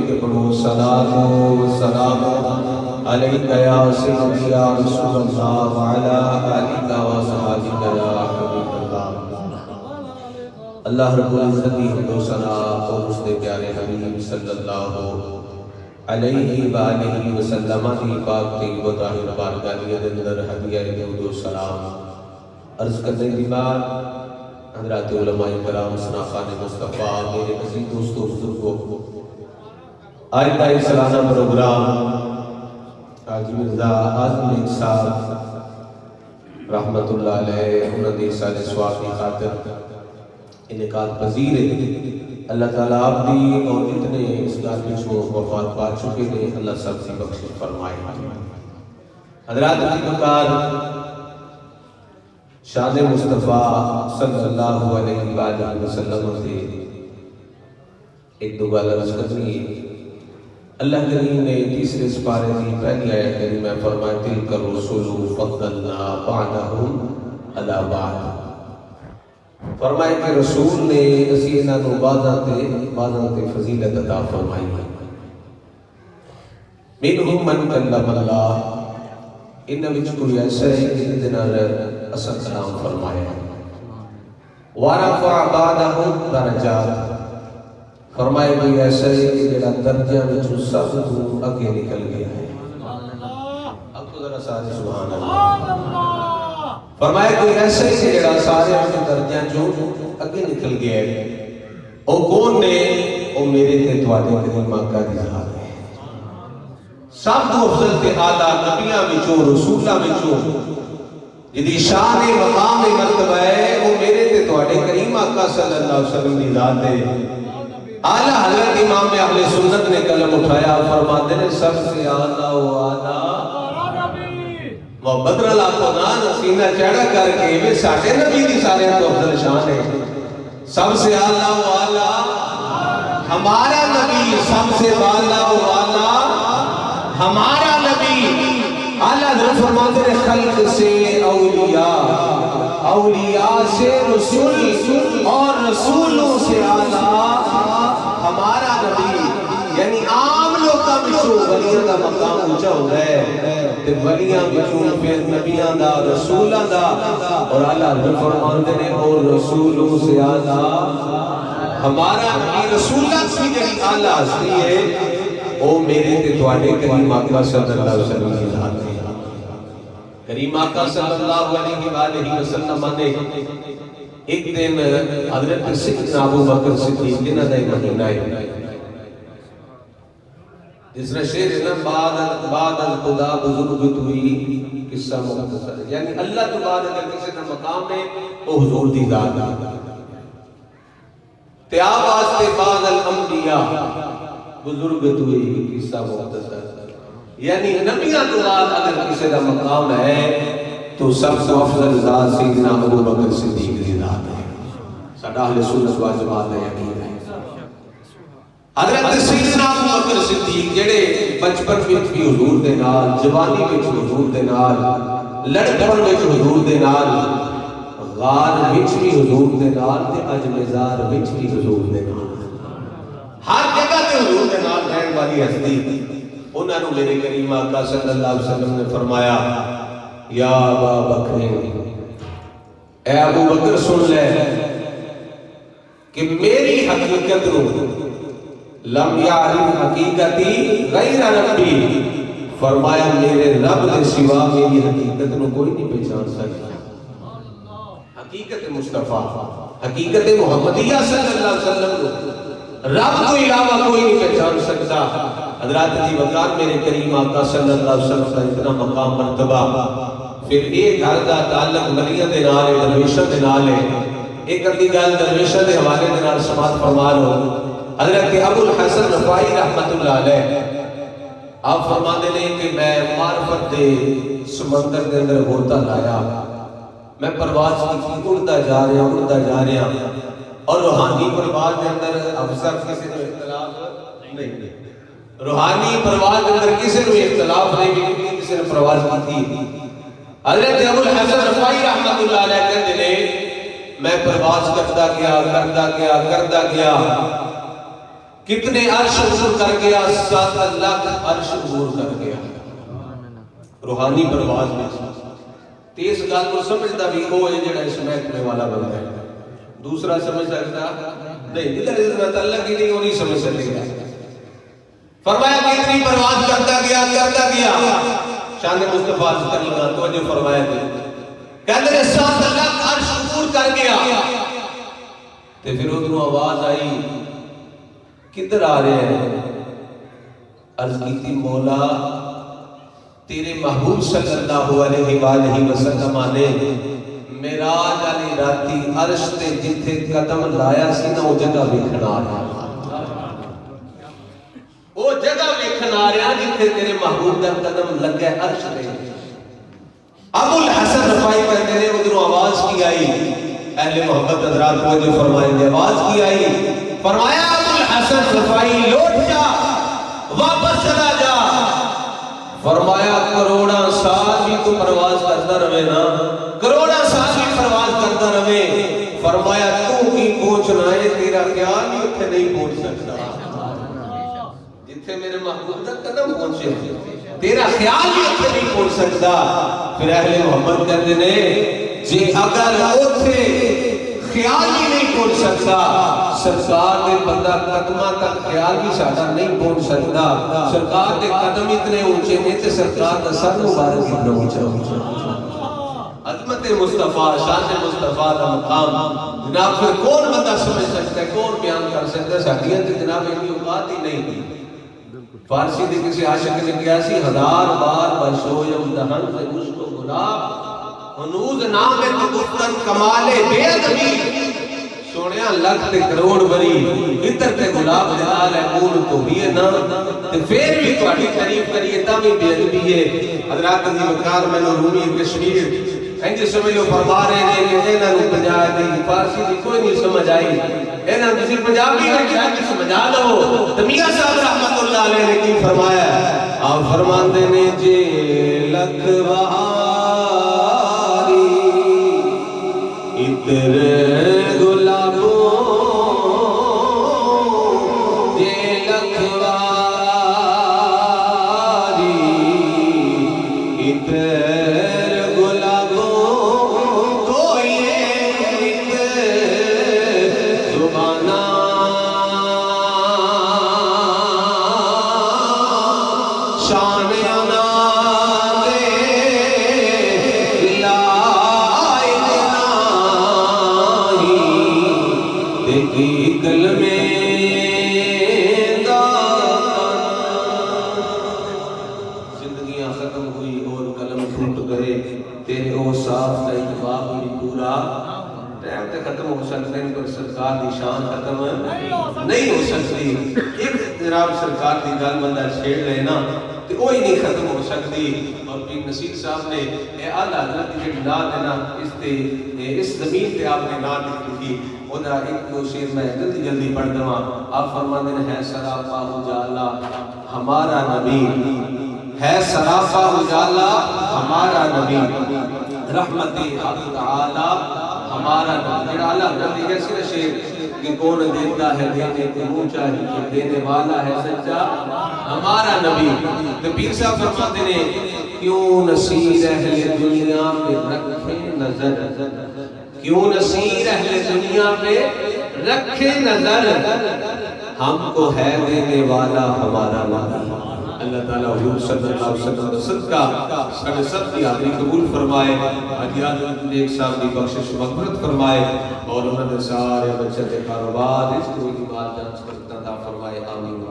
کے پڑھو صلاۃ و سلام علیکہ یا سیدی یا رسول اللہ وعلی آلہ و صحابہ یا حبیب اللہ۔ اللہ رب العزت کی حمد و ثنا اور اس کے پیارے حبیب صلی اللہ علیہ وآلہ وسلم کی پاک طیب و طاہر بارگاہ کے اندر ہدیہ درود و سلام عرض کرنے کے بعد حضرات علماء کرام شناخان مصطفیٰ میرے عزیز دوستو بزرگوں، آج کا یہ سالانہ پروگرام حاجی مرزا اعظم ملک صاحب رحمت اللہ علیہ انہوں نے سال ثواب کی خاطر انعقاد پذیر ہے۔ اللہ تعالیٰ آپ بھی اور اتنے اس گالی کو وفات پا چکے ہیں، اللہ سب سے بخشش فرمائے۔ حضرات کی بکار شان مصطفیٰ صلی اللہ علیہ وآلہ وسلم سے ایک دو گال عرض کرنی ہے۔ اللہ کریم نے تیسرے سپارے کی پہلی آیت کریمہ فرمایا تلک الرسل فضلنا بعدہم علی بعد، فرمائے کہ رسول نے اسی انہاں کو بعضاں تے فضیلت عطا فرمائی ہے۔ منہم من کلم اللہ، ان وچ کوئی ایسا ہے کہ جن نال اصل کلام فرمایا۔ ورفع بعدہم درجات، فرمائے کوئی ایسا ہے کہ جڑا درجہ وچ سب تو اگے نکل گیا ہے۔ اب تو ذرا سارے سبحان اللہ۔ فرمائے کوئی ایسا ہے کہ جڑا سارے اپنے درجہ جو اگے نکل گیا ہے، او کون نے؟ او میرے تے تواڈے کریم آقا دی ذات ہے۔ سب تو افضل تے اعلیٰ نبیاں وچوں رسولاں وچوں جدی شان مقام مرتبہ ہے، وہ میرے تے تواڈے کریم آقا صلی اللہ علیہ وسلم دی ذات ہے۔ اعلیٰ حضرت امام اہل سنت نے قلم اٹھایا، فرماتے ہیں سب سے اعلیٰ و اعلیٰ محبت رلا کو نان سینہ چڑھا کر کے وہ ساڑھے نبی دی سارے تو افضل شان ہے۔ سب سے اعلیٰ و اعلیٰ ہمارا نبی، سب سے اعلیٰ و اعلیٰ ہمارا نبی۔ اعلیٰ حضرت فرماتے ہیں خلق سے اولیاء، اولیاء سے رسول اور رسولوں سے اعلیٰ ہمارا نبی، یعنی عام لوگ کا بچوں ولیاں دا مقام اونچا ہوتا ہے، تے ولیاں بچوں پھر نبیاں دا رسولاں دا، اور اعلیٰ حضرت فرماتے ہیں اور رسولوں سے اعلیٰ ہمارا نبی۔ رسولاں سے جڑی اعلیٰ ہستی ہے او میرے تے تواڈے کریم آقا صلی اللہ علیہ وسلم کی ذات ہے۔ کریم آقا صلی اللہ علیہ وآلہ وسلم نے ایک دن حضرت سیدنا ابو بکر صدیق جنہ دا مہینہ ہے، جس نے شعر ہے نا بعد از خدا بزرگت ہوئی قصہ مختصر، یعنی اللہ تو بعد اگر کسی کا مقام ہے وہ حضور دی ذات ہے۔ تے آپ واسطے بعد الانبیاء بزرگت ہوئی قصہ مختصر، یعنی نبیاں تو بعد اگر کسی کا مقام ہے تو سب سے افضل ذات سیدنا ابو بکر صدیق دی ذات ہے۔ ساڈا اہل سنت و جماعت ہے یقین ہے۔ حضرت سیدنا ابو بکر صدیق جڑے بچپن وچ بھی حضور دے نال، جوانی وچ حضور دے نال، لڑکپن وچ حضور دے نال، غار وچ بھی حضور دے نال تے اج مزار وچ بھی حضور دے نال، ہر جگہ تے حضور دے نال رہن والی ہستی، انہاں نوں میرے کریم آقا صلی اللہ علیہ وسلم نے فرمایا یا ابا بکر، اے ابو بکر سن لے کہ میری حقیقت رو لم یعرف حقیقتی غیر ربی، فرمایا میرے رب دے سوا میری حقیقت نو کوئی نہیں پہچان سکتا۔ حقیقت مصطفیٰ، حقیقت محمدیہ صلی اللہ علیہ وسلم رب کو علاوہ کوئی نہیں پہچان سکتا۔ حضرات جی وقار میرے کریم آقا صلی اللہ علیہ وسلم کا اتنا مقام مرتبہ، پھر ایک گھر کا تعلق ولیاں دے نال ہے، درویشاں دے نال ہے۔ ایک ادھی گل درویشاں دے حوالے دے نال سماعت فرما لو۔ حضرت ابو الحسن رفاعی رحمت اللہ علیہ آپ فرماتے ہیں کہ میں معرفت دے سمندر دے اندر غوطہ لایا، میں پرواز کی اڑتا جا رہا اور روحانی پرواز دے اندر افسر کسی نے اختلاف نہیں، روحانی پرواز دے اندر کسی نے اختلاف نہیں، کسی نے پرواز کی تھی۔ حضرت ابو الحسن رفاعی رحمت اللہ علیہ کہتے ہیں میں پرواز کرتا گیا کتنے عرش عبور کر گیا؟ 7 لاکھ عرش عبور کر گیا روحانی پرواز میں. تے اس گل کو سمجھدا بھی وہ ہے جڑا اس محکمے والا بندہ ہے. دوسرا سمجھ سکتا نہیں، جدھر اس میں تعلق ہی نہیں وہ نہیں سمجھ سکے گا. فرمایا کتنی پرواز کرتا گیا شان مصطفیٰ ذکر لگا توجہ فرمایا کہتے ہیں 7 لاکھ عرش عبور کر گیا. تے پھر ادھروں آواز آئی کدھر آ رہے ہیں؟ عرض کی تھی مولا تیرے محبوب صلی اللہ علیہ وآلہ وسلم نے معراج والی راتی عرش تے جتھے قدم لایا سی نا وہ جگہ ویکھن آ رہا، وہ جگہ ویکھن آ رہا جتھے تیرے محبوب دا قدم لگا عرش تے. ابو الحسن رفائی کہتے ہیں ادھر آواز کی آئی، اہل محبت حضرات کو جو فرمائیں گے آواز کی آئی، فرمایا ابو الحسن رفائی لوٹ جا واپس چلا جا. فرمایا کروڑا سال بھی تو پرواز کرتا رہے نا، کروڑا سال بھی پرواز کرتا رہے. فرمایا تو کی پہنچنا ہے تیرا خیال ہی اتنے نہیں پہنچ سکتا جتنے میرے محبوب تک قدم پہنچے، تیرا خیال ہی اتنے نہیں پہنچ سکتا. پھر اہل محمد کہتے ہیں جی اگر اتنے خیال ہی نہیں پہنچ سکتا سرکار دے بندہ قدمہ تک خیال بھی ساڑھا نہیں پہنچ سکتا. سرکار دے قدم اتنے اونچے میں تے سرکار دا سر مبارک اتنا اونچا. عظمت مصطفیٰ، شان مصطفیٰ دا مقام جناب پھر کون بندہ سمجھ سکتا ہے، کون بیان کر سکتا ہے؟ ساڑھیاں تے جناب اتنی اوقات ہی نہیں تھی. فارسی دے کسی عاشق نے کیا سی 1000 بار بشویم دہن سے مشک و گلاب ہنوز نام ہے تو گفتن کمال بے ادبی. سونیا لکھ تے کروڑ بری اتر تے گلاب دلال ہے قول تو بھی ہے نا تے پھر بھی تواڈی تعریف کریے تا بھی بے ادبی ہے. حضرات دی وقار میں رومی کشمیر انج سمجھ لو فرما رہے ہیں کہ انہاں نوں پنجاب دی فارسی دی کوئی نہیں سمجھ آئی، انہاں کسی پنجابی میں کیا سمجھا دو. تو میاں صاحب رحمت اللہ علیہ نے کی فرمایا، آپ فرماتے نے جے لکھ بہاری اتر ختم ہو سکتے ہیں پر سرکار دی شان ختم نہیں ہو سکتی. ایک جناب سرکار دی گل بندہ چھیڑ لے نا تو وہی نہیں ختم ہو سکتی. اور پیر نصیر صاحب نے اے اعلیٰ حضرت کی نعت ہے نا اس زمین پہ آپ نے نعت لکھی تھی، وہ دا ایک دو شعر میں جلدی پڑھ دوں. آپ فرماتے ہیں سراپا اجالا ہمارا نبی ہے، سراپا اجالا ہمارا نبی، رحمت حق تعالی ہمارا نبی. جڑا اللہ نبی ہے سر شیر کہ کون دیتا ہے دینے کو منہ چاہیے، دینے والا ہے سچا ہمارا نبی. تو پیر صاحب فرماتے ہیں کیوں نصیر اہل دنیا پہ رکھے نظر، کیوں نصیر اہل دنیا پہ رکھے نظر، ہم کو ہے دینے والا ہمارا نبی. اللہ تعالیٰ حضور صلی اللہ علیہ وسلم صدقہ سارے سب کی حاضری قبول فرمائے، حاجیات نیک صاحب کی بخشش مغفرت فرمائے، اور انہوں نے سارے بچے کے کاروبار اس کو کی بات جان سکتا تھا فرمائے. آمین.